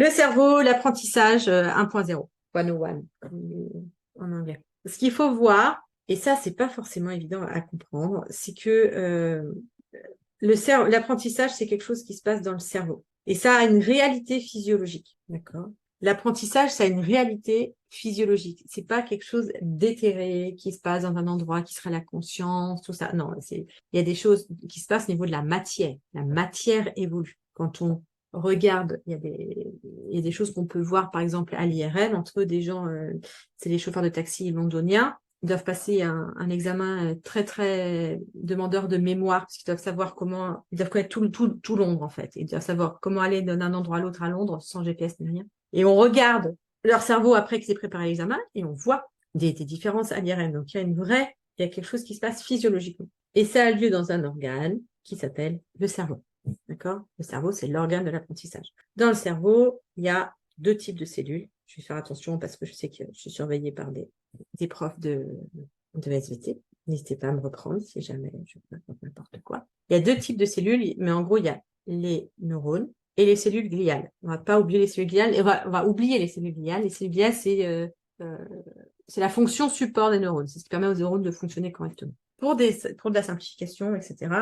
Le cerveau, l'apprentissage 1.0, 101 en anglais. Ce qu'il faut voir, et ça, c'est pas forcément évident à comprendre, c'est que l'apprentissage, c'est quelque chose qui se passe dans le cerveau. Et ça a une réalité physiologique, d'accord? L'apprentissage, ça a une réalité physiologique. C'est pas quelque chose d'éthéré qui se passe dans un endroit qui sera la conscience, tout ça. Non, il y a des choses qui se passent au niveau de la matière. La matière évolue. Quand on regarde, il y a des choses qu'on peut voir, par exemple, à l'IRM, entre des gens, c'est les chauffeurs de taxi londoniens, ils doivent passer un examen très, très demandeur de mémoire, parce qu'ils doivent savoir comment, ils doivent connaître tout Londres, en fait. Ils doivent savoir comment aller d'un endroit à l'autre à Londres sans GPS ni rien. Et on regarde leur cerveau après qu'ils aient préparé l'examen et on voit des différences à l'IRM. Donc, il y a quelque chose qui se passe physiologiquement. Et ça a lieu dans un organe qui s'appelle le cerveau. D'accord? Le cerveau, c'est l'organe de l'apprentissage. Dans le cerveau, il y a deux types de cellules. Je vais faire attention parce que je sais que je suis surveillée par des profs de SVT. N'hésitez pas à me reprendre si jamais je raconte n'importe quoi. Il y a deux types de cellules, mais en gros, il y a les neurones et les cellules gliales. On va pas oublier les cellules gliales, on va oublier les cellules gliales. Les cellules gliales, c'est la fonction support des neurones. C'est ce qui permet aux neurones de fonctionner correctement. Pour de la simplification, etc.,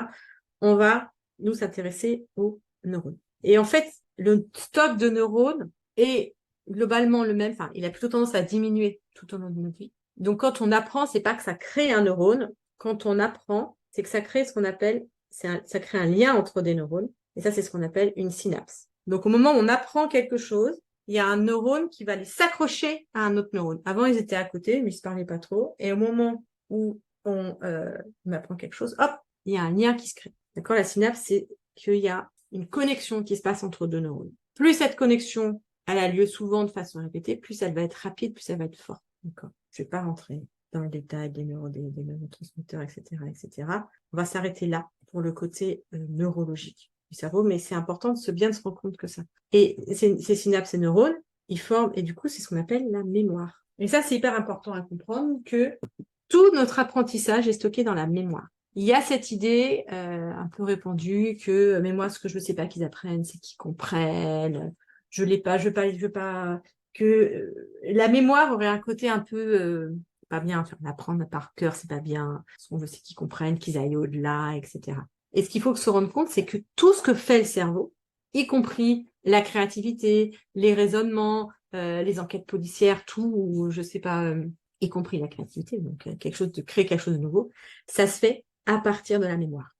on va nous s'intéresser aux neurones. Et en fait, le stock de neurones est globalement le même, enfin, il a plutôt tendance à diminuer tout au long de notre vie. Donc, quand on apprend, c'est pas que ça crée un neurone. Quand on apprend, c'est que ça crée ce qu'on appelle, ça crée un lien entre des neurones. Et ça, c'est ce qu'on appelle une synapse. Donc, au moment où on apprend quelque chose, il y a un neurone qui va aller s'accrocher à un autre neurone. Avant, ils étaient à côté, mais ils se parlaient pas trop. Et au moment où on apprend quelque chose, hop, il y a un lien qui se crée. D'accord? La synapse, c'est qu'il y a une connexion qui se passe entre deux neurones. Plus cette connexion, elle a lieu souvent de façon répétée, plus elle va être rapide, plus elle va être forte. D'accord? Je ne vais pas rentrer dans le détail des neurotransmetteurs, etc., etc. On va s'arrêter là pour le côté neurologique du cerveau, mais c'est important de bien se rendre compte que ça. Et ces synapses et neurones, ils forment, et du coup, c'est ce qu'on appelle la mémoire. Et ça, c'est hyper important à comprendre que tout notre apprentissage est stocké dans la mémoire. Il y a cette idée un peu répandue que mais moi ce que je veux c'est pas qu'ils apprennent, c'est qu'ils comprennent. Je veux pas que la mémoire aurait un côté un peu pas bien. Enfin, l'apprendre par cœur c'est pas bien. Ce qu'on veut c'est qu'ils comprennent, qu'ils aillent au-delà, etc. Et ce qu'il faut se rendre compte c'est que tout ce que fait le cerveau, y compris la créativité, les raisonnements, les enquêtes policières, tout, ou je sais pas. Y compris la créativité, donc créer quelque chose de nouveau, ça se fait à partir de la mémoire.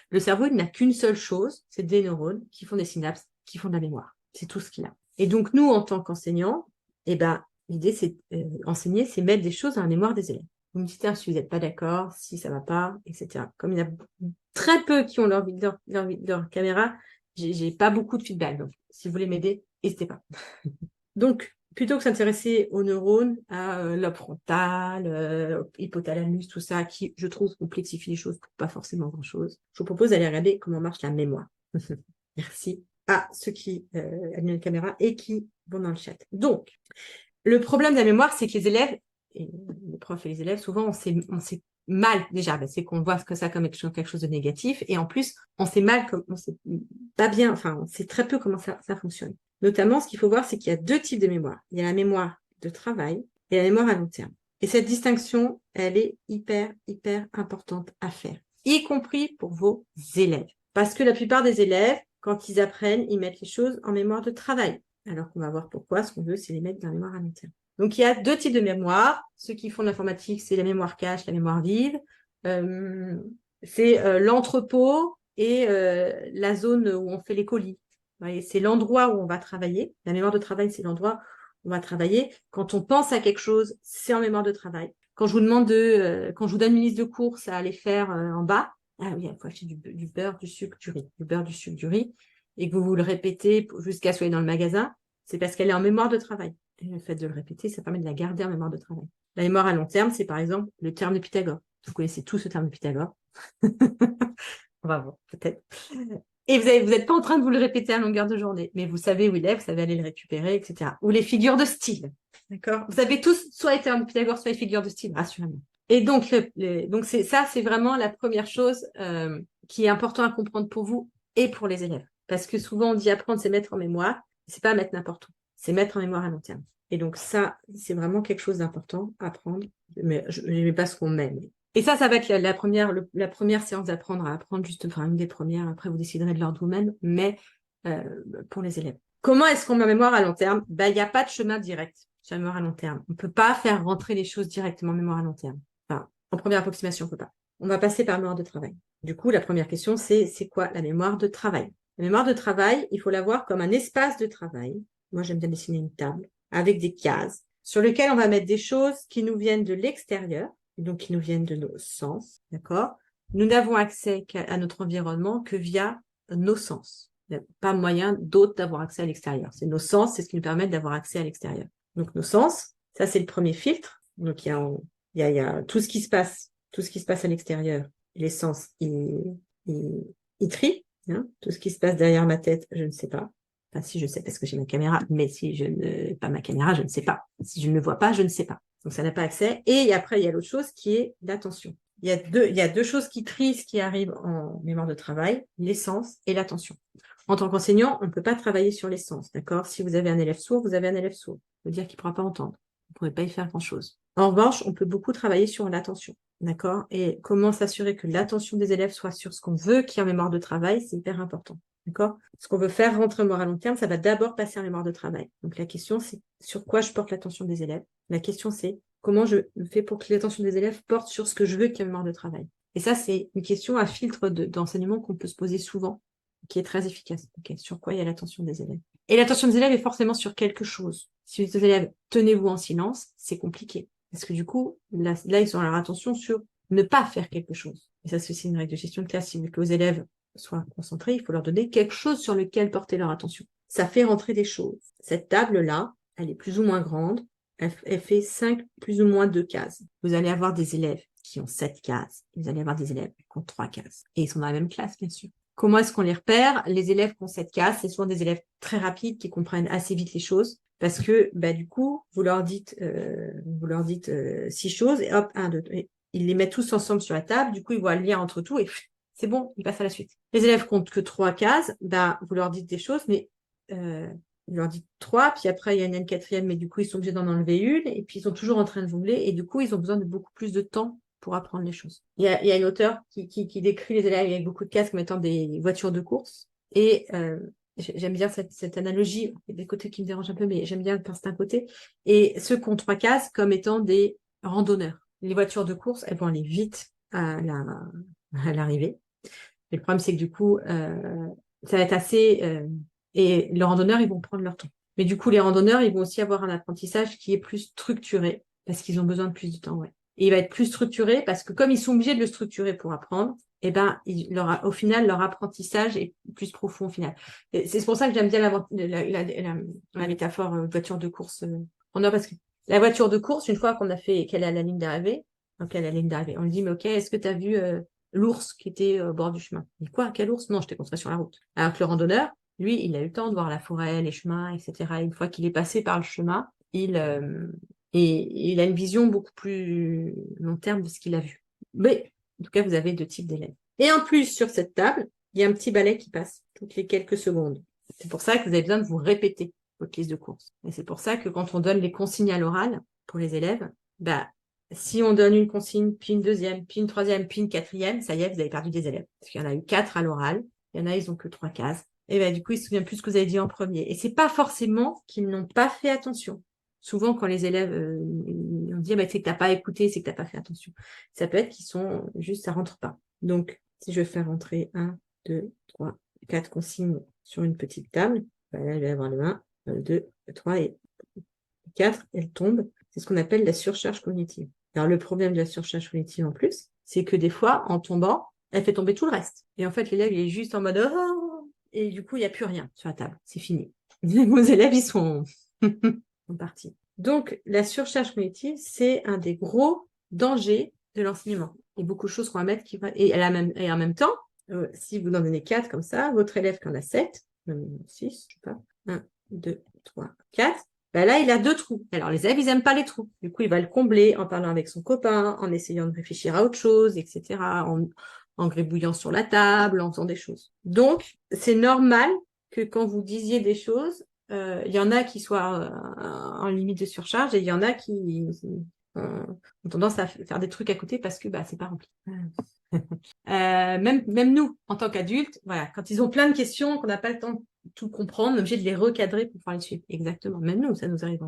Le cerveau, il n'a qu'une seule chose, c'est des neurones qui font des synapses, qui font de la mémoire. C'est tout ce qu'il a. Et donc, nous, en tant qu'enseignants, eh ben, l'idée, c'est enseigner, c'est mettre des choses dans la mémoire des élèves. Vous me dites, si vous n'êtes pas d'accord, si ça va pas, etc. Comme il y a très peu qui ont leur caméra, j'ai pas beaucoup de feedback. Donc, si vous voulez m'aider, n'hésitez pas. Donc, plutôt que s'intéresser aux neurones, à lobe frontal, hypothalamus, tout ça, qui, je trouve, complexifie les choses pour pas forcément grand-chose, je vous propose d'aller regarder comment marche la mémoire. Merci à ceux qui allument la caméra et qui vont dans le chat. Donc, le problème de la mémoire, c'est que les élèves, et les profs et les élèves, souvent, on sait mal, déjà, c'est qu'on voit que ça comme quelque chose de négatif, et en plus, on sait mal, on sait pas bien, enfin, on sait très peu comment ça fonctionne. Notamment, ce qu'il faut voir, c'est qu'il y a deux types de mémoire. Il y a la mémoire de travail et la mémoire à long terme. Et cette distinction, elle est hyper, hyper importante à faire, y compris pour vos élèves. Parce que la plupart des élèves, quand ils apprennent, ils mettent les choses en mémoire de travail. Alors qu'on va voir pourquoi. Ce qu'on veut, c'est les mettre dans la mémoire à long terme. Donc, il y a deux types de mémoire. Ceux qui font de l'informatique, c'est la mémoire cache, la mémoire vive. C'est l'entrepôt et la zone où on fait les colis. C'est l'endroit où on va travailler. La mémoire de travail, c'est l'endroit où on va travailler. Quand on pense à quelque chose, c'est en mémoire de travail. Quand je vous demande quand je vous donne une liste de courses à aller faire en bas, ah oui, il faut acheter du beurre, du sucre, du riz. Du beurre, du sucre, du riz. Et que vous le répétez jusqu'à ce que vous soyez dans le magasin, c'est parce qu'elle est en mémoire de travail. Et le fait de le répéter, ça permet de la garder en mémoire de travail. La mémoire à long terme, c'est par exemple le terme de Pythagore. Vous connaissez tous ce terme de Pythagore. On va voir, peut-être. Et vous n'êtes pas en train de vous le répéter à longueur de journée, mais vous savez où il est, vous savez aller le récupérer, etc. Ou les figures de style. D'accord? Vous avez tous soit les termes de Pythagore, soit les figures de style, rassurez-moi. Et donc, c'est vraiment la première chose qui est important à comprendre pour vous et pour les élèves. Parce que souvent, on dit apprendre, c'est mettre en mémoire. C'est pas mettre n'importe où. C'est mettre en mémoire à long terme. Et donc ça, c'est vraiment quelque chose d'important à apprendre. Mais je n'aime pas ce qu'on met. Et ça va être la première séance d'apprendre à apprendre, juste, enfin, une des premières. Après, vous déciderez de l'ordre vous-même, mais pour les élèves. Comment est-ce qu'on met en mémoire à long terme? Il n'y a pas de chemin direct sur la mémoire à long terme. On ne peut pas faire rentrer les choses directement en mémoire à long terme. Enfin, en première approximation, on ne peut pas. On va passer par mémoire de travail. Du coup, la première question, c'est quoi la mémoire de travail? La mémoire de travail, il faut la voir comme un espace de travail. Moi, j'aime bien dessiner une table avec des cases sur lesquelles on va mettre des choses qui nous viennent de l'extérieur, donc qui nous viennent de nos sens, d'accord? Nous n'avons accès à notre environnement que via nos sens. Il n'y a pas moyen d'autre d'avoir accès à l'extérieur. C'est nos sens, c'est ce qui nous permet d'avoir accès à l'extérieur. Donc, nos sens, ça, c'est le premier filtre. Donc, il y a tout ce qui se passe à l'extérieur. Les sens, ils trient. Hein, tout ce qui se passe derrière ma tête, je ne sais pas. Enfin, si je sais parce que j'ai ma caméra, mais si je ne pas ma caméra, je ne sais pas. Si je ne le vois pas, je ne sais pas. Donc ça n'a pas accès. Et après, il y a l'autre chose qui est l'attention. Il y a deux choses qui trient ce qui arrive en mémoire de travail, l'essence et l'attention. En tant qu'enseignant, on ne peut pas travailler sur l'essence, d'accord? Si vous avez un élève sourd, vous avez un élève sourd. Ça veut dire qu'il ne pourra pas entendre. Vous ne pourrez pas y faire grand-chose. En revanche, on peut beaucoup travailler sur l'attention. D'accord? Et comment s'assurer que l'attention des élèves soit sur ce qu'on veut qu'il y ait en mémoire de travail, c'est hyper important. D'accord? Ce qu'on veut faire rentrer en mémoire à long terme, ça va d'abord passer en mémoire de travail. Donc la question, c'est sur quoi je porte l'attention des élèves. La question, c'est comment je fais pour que l'attention des élèves porte sur ce que je veux qu'il y ait en mémoire de travail. Et ça, c'est une question à filtre d'enseignement qu'on peut se poser souvent, qui est très efficace. Okay, sur quoi il y a l'attention des élèves. Et l'attention des élèves est forcément sur quelque chose. Si les élèves, tenez-vous en silence, c'est compliqué. Parce que du coup, là, ils ont leur attention sur ne pas faire quelque chose. Et ça, c'est aussi une règle de gestion de classe. Si vous voulez que vos élèves soient concentrés, il faut leur donner quelque chose sur lequel porter leur attention. Ça fait rentrer des choses. Cette table-là, elle est plus ou moins grande. Elle fait 5 plus ou moins 2 cases. Vous allez avoir des élèves qui ont 7 cases. Vous allez avoir des élèves qui ont 3 cases. Et ils sont dans la même classe, bien sûr. Comment est-ce qu'on les repère? Les élèves qui ont 7 cases, c'est souvent des élèves très rapides qui comprennent assez vite les choses. Parce que, du coup, vous leur dites 6 choses et hop, 1, 2, 3. Ils les mettent tous ensemble sur la table. Du coup, ils voient le lien entre tout et c'est bon, ils passent à la suite. Les élèves comptent que 3 cases. Vous leur dites des choses, mais vous leur dites 3, puis après, il y en a une quatrième, mais du coup, ils sont obligés d'en enlever une et puis ils sont toujours en train de jongler et du coup, ils ont besoin de beaucoup plus de temps pour apprendre les choses. Il y a une auteure qui décrit les élèves avec beaucoup de casques comme étant des voitures de course et j'aime bien cette analogie. Il y a des côtés qui me dérangent un peu, mais j'aime bien le un côté. Et ceux qui ont 3 cases comme étant des randonneurs. Les voitures de course, elles vont aller vite à l'arrivée. Mais le problème, c'est que du coup, ça va être assez... et les randonneurs, ils vont prendre leur temps. Mais du coup, les randonneurs, ils vont aussi avoir un apprentissage qui est plus structuré parce qu'ils ont besoin de plus de temps, ouais. Et il va être plus structuré parce que comme ils sont obligés de le structurer pour apprendre, au final, leur apprentissage est plus profond au final. C'est pour ça que j'aime bien la métaphore voiture de course. Parce que la voiture de course, une fois qu'elle est à la ligne d'arrivée, on lui dit, mais ok, est-ce que tu as vu l'ours qui était au bord du chemin? Mais quoi, quel ours? Non, j'étais concentrée sur la route. Alors que le randonneur, lui, il a eu le temps de voir la forêt, les chemins, etc. Et une fois qu'il est passé par le chemin, il a une vision beaucoup plus long terme de ce qu'il a vu. Mais, en tout cas, vous avez 2 types d'élèves. Et en plus, sur cette table, il y a un petit balai qui passe toutes les quelques secondes. C'est pour ça que vous avez besoin de vous répéter votre liste de courses. Et c'est pour ça que quand on donne les consignes à l'oral pour les élèves, si on donne une consigne, puis une deuxième, puis une troisième, puis une quatrième, ça y est, vous avez perdu des élèves. Parce qu'il y en a eu 4 à l'oral, il y en a, ils ont que 3 cases. Et du coup, ils se souviennent plus ce que vous avez dit en premier. Et c'est pas forcément qu'ils n'ont pas fait attention. Souvent, quand les élèves on dit, c'est que t'as pas écouté, c'est que t'as pas fait attention. Ça peut être qu'ils sont juste, ça rentre pas. Donc, si je fais rentrer 1, 2, 3, 4 consignes sur une petite table, là, je vais avoir le 1, le 2, le 3 et 4, elles tombent. C'est ce qu'on appelle la surcharge cognitive. Alors, le problème de la surcharge cognitive en plus, c'est que des fois, en tombant, elle fait tomber tout le reste. Et en fait, l'élève, il est juste en mode oh, et du coup, il n'y a plus rien sur la table. C'est fini. Vos élèves, ils sont partis. Donc, la surcharge cognitive, c'est un des gros dangers de l'enseignement. Et beaucoup de choses qu'on va mettre qui va... Et en même temps, si vous en donnez 4 comme ça, votre élève qui en a 7, même 6, je sais pas, 1, 2, 3, 4, là, il a 2 trous. Alors, les élèves, ils n'aiment pas les trous. Du coup, il va le combler en parlant avec son copain, en essayant de réfléchir à autre chose, etc., en gribouillant sur la table, en faisant des choses. Donc, c'est normal que quand vous disiez des choses, il y en a qui soient en limite de surcharge et il y en a qui ont tendance à faire des trucs à côté parce que c'est pas rempli. Même nous, en tant qu'adultes, voilà, quand ils ont plein de questions, qu'on n'a pas le temps de tout comprendre, on est obligé de les recadrer pour pouvoir les suivre. Exactement. Même nous, ça nous arrive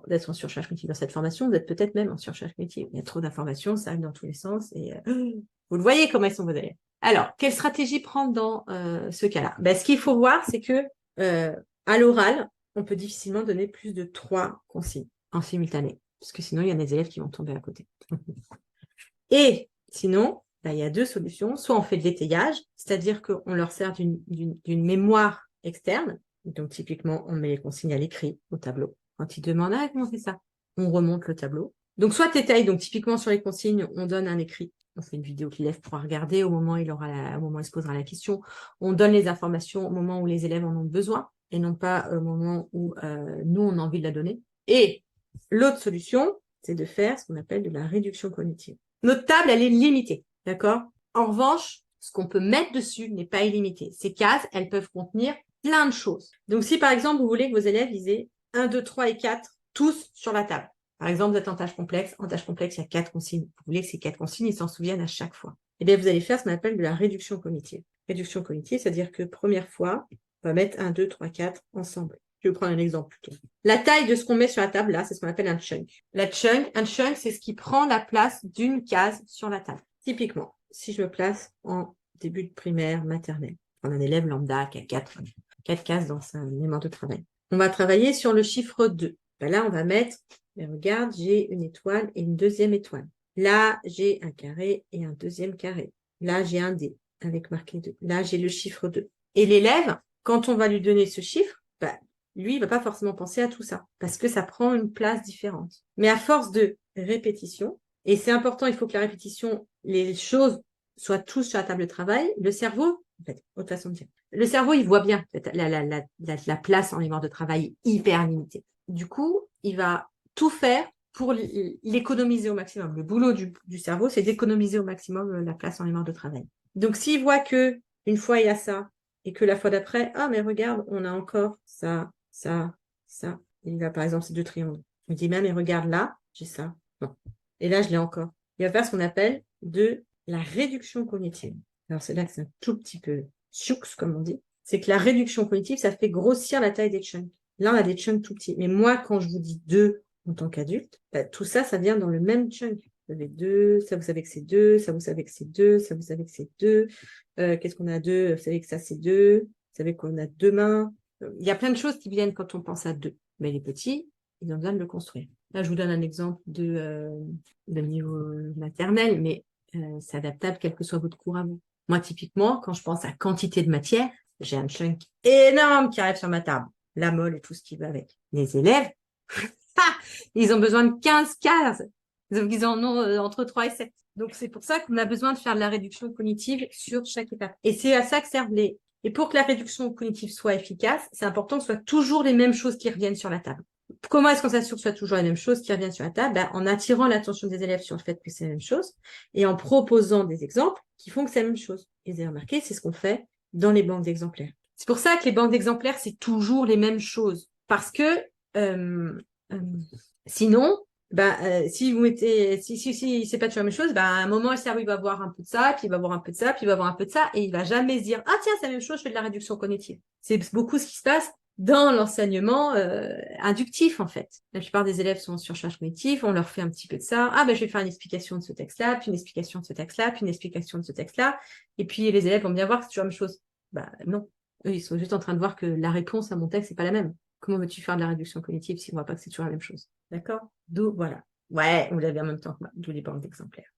d'être en surcharge cognitive dans cette formation, d'être peut-être même en surcharge cognitive. Il y a trop d'informations, ça arrive dans tous les sens et vous le voyez comment ils sont vos élèves. Alors, quelle stratégie prendre dans ce cas-là? Ce qu'il faut voir, c'est que à l'oral, on peut difficilement donner plus de 3 consignes en simultané, parce que sinon, il y a des élèves qui vont tomber à côté. Et sinon, il y a 2 solutions. Soit on fait de l'étayage, c'est-à-dire qu'on leur sert d'une mémoire externe. Donc, typiquement, on met les consignes à l'écrit, au tableau. Quand ils demandent, comment on fait ça? On remonte le tableau. Donc, soit t'étayes, donc typiquement sur les consignes, on donne un écrit. On fait une vidéo que l'élève pourra regarder au moment où il se posera la question. On donne les informations au moment où les élèves en ont besoin et non pas au moment où nous, on a envie de la donner. Et l'autre solution, c'est de faire ce qu'on appelle de la réduction cognitive. Notre table, elle est limitée, d'accord? En revanche, ce qu'on peut mettre dessus n'est pas illimité. Ces cases, elles peuvent contenir plein de choses. Donc, si par exemple, vous voulez que vos élèves aient 1, 2, 3 et 4, tous sur la table. Par exemple, vous êtes en tâche complexe. En tâche complexe, il y a 4 consignes. Vous voulez que ces 4 consignes, ils s'en souviennent à chaque fois. Eh bien, vous allez faire ce qu'on appelle de la réduction cognitive. Réduction cognitive, c'est-à-dire que première fois, on va mettre 1, 2, 3, 4 ensemble. Je vais vous prendre un exemple plutôt. La taille de ce qu'on met sur la table, là, c'est ce qu'on appelle un chunk. Un chunk, c'est ce qui prend la place d'une case sur la table. Typiquement, si je me place en début de primaire, maternelle, prendre un élève lambda qui a 4 cases dans sa mémoire de travail. On va travailler sur le chiffre 2. Là, on va mettre, regarde, j'ai une étoile et une deuxième étoile. Là, j'ai un carré et un deuxième carré. Là, j'ai un dé avec marqué 2. Là, j'ai le chiffre 2. Et l'élève, quand on va lui donner ce chiffre, lui, il va pas forcément penser à tout ça parce que ça prend une place différente. Mais à force de répétition, et c'est important, il faut que la répétition, les choses soient tous sur la table de travail, le cerveau, en fait, autre façon de dire, le cerveau, il voit bien la place en mémoire de travail hyper limitée. Du coup, il va tout faire pour l'économiser au maximum. Le boulot du cerveau, c'est d'économiser au maximum la place en mémoire de travail. Donc, s'il voit que une fois il y a ça, et que la fois d'après, mais regarde, on a encore ça, ça, ça. Il va, par exemple, ces 2 triangles. Il dit, mais regarde là, j'ai ça. Non. Et là, je l'ai encore. Il va faire ce qu'on appelle de la réduction cognitive. Alors, c'est là que c'est un tout petit peu choux, comme on dit. C'est que la réduction cognitive, ça fait grossir la taille des chunks. Là, on a des chunks tout petits. Mais moi, quand je vous dis 2 en tant qu'adulte, tout ça, ça vient dans le même chunk. Vous avez 2, ça vous savez que c'est 2, ça vous savez que c'est 2, ça vous savez que c'est 2. Qu'est-ce qu'on a 2? Vous savez que ça, c'est 2. Vous savez qu'on a 2 mains. Il y a plein de choses qui viennent quand on pense à 2. Mais les petits, ils ont besoin de le construire. Là, je vous donne un exemple de niveau maternel, mais c'est adaptable quel que soit votre cours à vous. Moi, typiquement, quand je pense à quantité de matière, j'ai un chunk énorme qui arrive sur ma table. La molle et tout ce qui va avec. Les élèves, ils ont besoin de 15 cases. Ils en ont entre 3 et 7. Donc, c'est pour ça qu'on a besoin de faire de la réduction cognitive sur chaque étape. Et c'est à ça que servent les... Et pour que la réduction cognitive soit efficace, c'est important que ce soit toujours les mêmes choses qui reviennent sur la table. Comment est-ce qu'on s'assure que ce soit toujours les mêmes choses qui reviennent sur la table? En attirant l'attention des élèves sur le fait que c'est la même chose et en proposant des exemples qui font que c'est la même chose. Et vous avez remarqué, c'est ce qu'on fait dans les banques d'exemplaires. C'est pour ça que les banques d'exemplaires, c'est toujours les mêmes choses. Parce que sinon, si vous mettez, si c'est pas toujours la même chose, à un moment, le cerveau, il va voir un peu de ça, puis il va voir un peu de ça, puis il va voir un peu de ça, et il va jamais se dire, tiens, c'est la même chose, je fais de la réduction cognitive. C'est beaucoup ce qui se passe dans l'enseignement inductif, en fait. La plupart des élèves sont en surcharge cognitive, on leur fait un petit peu de ça. Je vais faire une explication de ce texte-là, puis une explication de ce texte-là, puis une explication de ce texte-là. Et puis, les élèves vont bien voir que c'est toujours la même chose. Non. Eux, ils sont juste en train de voir que la réponse à mon texte, c'est pas la même. Comment veux-tu faire de la réduction cognitive si on voit pas que c'est toujours la même chose? D'accord? D'où, voilà. Ouais, vous l'avez en même temps que moi, d'où les banques d'exemplaires.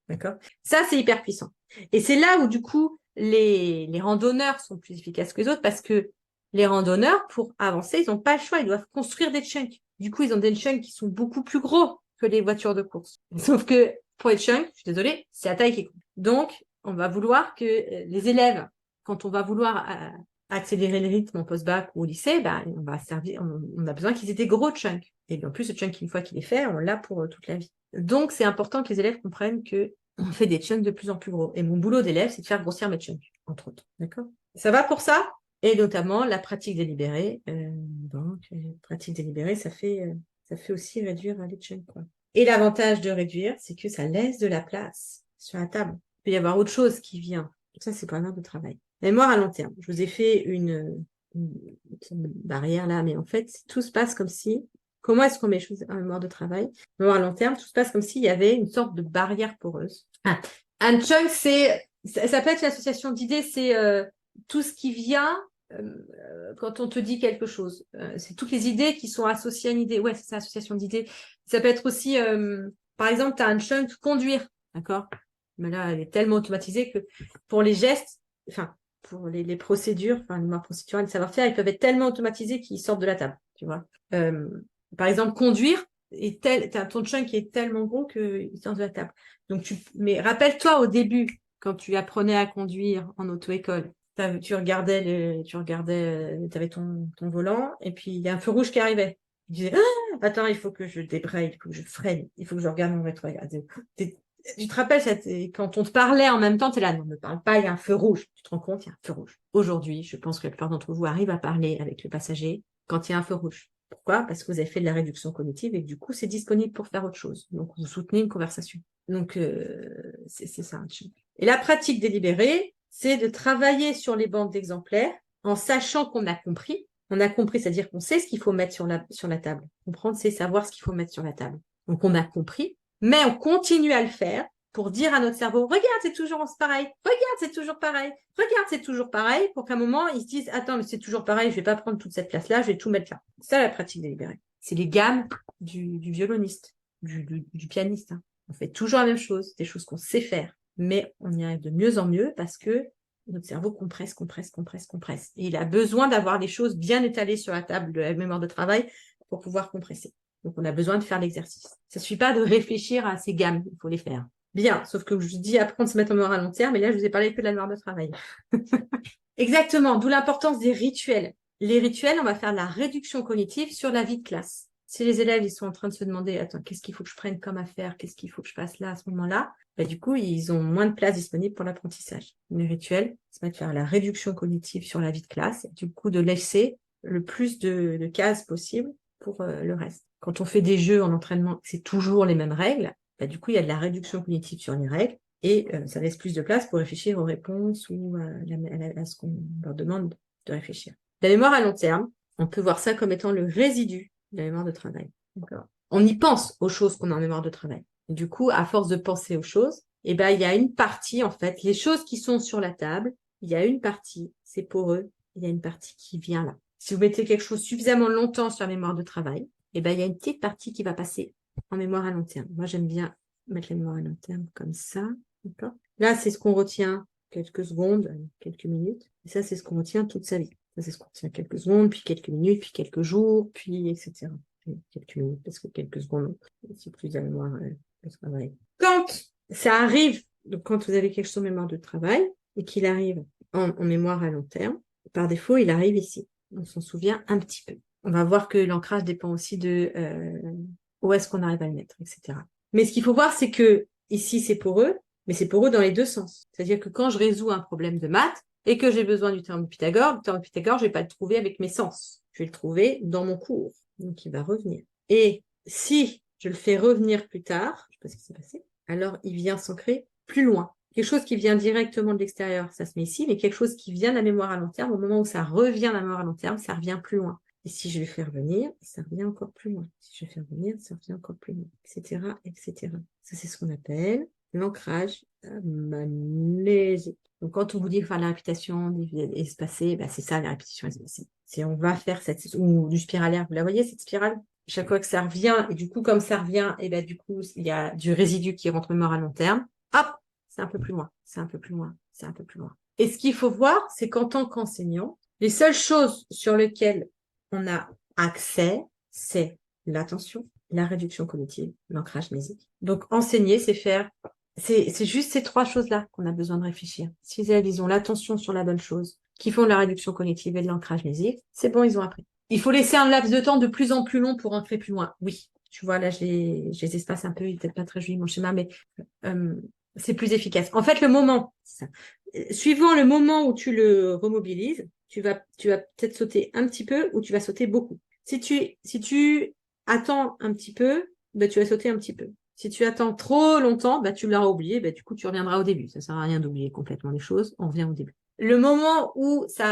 D'accord? Ça, c'est hyper puissant. Et c'est là où, du coup, les randonneurs sont plus efficaces que les autres parce que les randonneurs, pour avancer, ils n'ont pas le choix, ils doivent construire des chunks. Du coup, ils ont des chunks qui sont beaucoup plus gros que les voitures de course. Sauf que pour les chunks, je suis désolée, c'est la taille qui compte. Donc, on va vouloir que les élèves, quand on va vouloir accélérer le rythme en post-bac ou au lycée, on a besoin qu'ils aient des gros chunks. Et en plus, ce chunk, une fois qu'il est fait, on l'a pour toute la vie. Donc, c'est important que les élèves comprennent que on fait des chunks de plus en plus gros. Et mon boulot d'élève, c'est de faire grossir mes chunks, entre autres. D'accord? Ça va pour ça? Et notamment la pratique délibérée. Pratique délibérée, ça fait aussi réduire les chunks, quoi. Et l'avantage de réduire, c'est que ça laisse de la place sur la table. Il peut y avoir autre chose qui vient. Ça, c'est pas un ordre de travail. La mémoire à long terme. Je vous ai fait une barrière là, mais en fait, tout se passe comme si... Comment est-ce qu'on met les choses en mémoire de travail? Mémoire à long terme, tout se passe comme s'il y avait une sorte de barrière poreuse. Un chunk, ça peut être une association d'idées, c'est tout ce qui vient quand on te dit quelque chose. C'est toutes les idées qui sont associées à une idée. Ouais, c'est ça, association d'idées. Ça peut être aussi, par exemple, tu as un chunk conduire, d'accord? Mais là, elle est tellement automatisée que pour les gestes, enfin, pour les procédures, enfin, les procédurales, les savoir-faire, ils peuvent être tellement automatisés qu'ils sortent de la table, tu vois. Par exemple, conduire, ton chunk est tellement gros qu'il sort de la table. Donc, mais rappelle-toi au début, quand tu apprenais à conduire en auto-école, tu regardais, t'avais ton volant, et puis il y a un feu rouge qui arrivait. Tu disais, ah, attends, il faut que je débraye, il faut que je freine, il faut que je regarde mon rétroviseur. Tu te rappelles, quand on te parlait en même temps, tu es là, non, ne me parle pas, il y a un feu rouge. Tu te rends compte, il y a un feu rouge. Aujourd'hui, je pense que la plupart d'entre vous arrivent à parler avec le passager quand il y a un feu rouge. Pourquoi? Parce que vous avez fait de la réduction cognitive et que du coup, c'est disponible pour faire autre chose. Donc, vous soutenez une conversation. Donc, c'est ça. Et la pratique délibérée, c'est de travailler sur les banques d'exemplaires en sachant qu'on a compris. On a compris, c'est-à-dire qu'on sait ce qu'il faut mettre sur la table. Comprendre, c'est savoir ce qu'il faut mettre sur la table. Donc, on a compris, mais on continue à le faire pour dire à notre cerveau, regarde, c'est toujours pareil, regarde, c'est toujours pareil, regarde, c'est toujours pareil, pour qu'à un moment, ils se disent, attends, mais c'est toujours pareil, je vais pas prendre toute cette place-là, je vais tout mettre là. C'est ça la pratique délibérée. C'est les gammes du violoniste, du pianiste. Hein. On fait toujours la même chose, des choses qu'on sait faire, mais on y arrive de mieux en mieux parce que notre cerveau compresse. Et il a besoin d'avoir les choses bien étalées sur la table de la mémoire de travail pour pouvoir compresser. Donc, on a besoin de faire l'exercice. Ça ne suffit pas de réfléchir à ces gammes, il faut les faire. Bien, sauf que je dis apprendre à se mettre en mémoire à long terme, mais là, je vous ai parlé que de la mémoire de travail. Exactement, d'où l'importance des rituels. Les rituels, on va faire la réduction cognitive sur la vie de classe. Si les élèves ils sont en train de se demander, attends, qu'est-ce qu'il faut que je prenne comme affaire, qu'est-ce qu'il faut que je fasse là à ce moment-là, bah, du coup, ils ont moins de place disponible pour l'apprentissage. Les rituels, c'est de faire la réduction cognitive sur la vie de classe, et du coup, de laisser le plus de cases possible pour le reste. Quand on fait des jeux en entraînement, c'est toujours les mêmes règles, bah, du coup, il y a de la réduction cognitive sur les règles, et ça laisse plus de place pour réfléchir aux réponses ou à ce qu'on leur demande de réfléchir. La mémoire à long terme, on peut voir ça comme étant le résidu de la mémoire de travail. On y pense aux choses qu'on a en mémoire de travail. Du coup, à force de penser aux choses, eh ben, il y a une partie, en fait, les choses qui sont sur la table, il y a une partie, c'est poreux, il y a une partie qui vient là. Si vous mettez quelque chose suffisamment longtemps sur la mémoire de travail, eh ben, il y a une petite partie qui va passer en mémoire à long terme. Moi, j'aime bien mettre la mémoire à long terme comme ça. Là, c'est ce qu'on retient quelques secondes, quelques minutes. Et ça, c'est ce qu'on retient toute sa vie. Ça, c'est ce qu'on retient quelques secondes, puis quelques minutes, puis quelques jours, puis etc. Quelques minutes, parce que quelques secondes, c'est plus la mémoire de travail. Quand ça arrive, donc quand vous avez quelque chose en mémoire de travail, et qu'il arrive en mémoire à long terme, par défaut, il arrive ici. On s'en souvient un petit peu. On va voir que l'ancrage dépend aussi de où est-ce qu'on arrive à le mettre, etc. Mais ce qu'il faut voir, c'est que ici, c'est poreux, mais c'est poreux dans les deux sens. C'est-à-dire que quand je résous un problème de maths et que j'ai besoin du théorème de Pythagore, le théorème de Pythagore, je vais pas le trouver avec mes sens. Je vais le trouver dans mon cours. Donc, il va revenir. Et si je le fais revenir plus tard, je sais pas ce qui s'est passé, alors il vient s'ancrer plus loin. Quelque chose qui vient directement de l'extérieur, ça se met ici, mais quelque chose qui vient de la mémoire à long terme, au moment où ça revient de la mémoire à long terme, ça revient plus loin. Et si je le fais revenir, ça revient encore plus loin. Si je le fais revenir, ça revient encore plus loin, etc., etc. Ça, c'est ce qu'on appelle l'ancrage magnésique. Donc, quand on vous dit faire la répétition espacée, bah, c'est ça, la répétition espacée. C'est on va faire ou du spiralaire. Vous la voyez, cette spirale? Chaque fois que ça revient, et du coup, comme ça revient, et ben du coup, il y a du résidu qui rentre mémoire à long terme. Hop, c'est un peu plus loin, c'est un peu plus loin, c'est un peu plus loin. Et ce qu'il faut voir, c'est qu'en tant qu'enseignant, les seules choses sur lesquelles on a accès, c'est l'attention, la réduction cognitive, l'ancrage mésique. Donc, enseigner, c'est juste ces trois choses-là qu'on a besoin de réfléchir. Si les élèves, ils ont l'attention sur la bonne chose, qui font de la réduction cognitive et de l'ancrage mésique, c'est bon, ils ont appris. Il faut laisser un laps de temps de plus en plus long pour ancrer plus loin. Oui, tu vois, là, je les espace un peu, il n'est peut-être pas très joli mon schéma, mais c'est plus efficace. En fait, le moment, suivant le moment où tu le remobilises, tu vas peut-être sauter un petit peu ou tu vas sauter beaucoup. Si tu attends un petit peu, bah, tu vas sauter un petit peu. Si tu attends trop longtemps, bah, tu l'auras oublié, bah, du coup, tu reviendras au début. Ça sert à rien d'oublier complètement les choses. On revient au début. Le moment où ça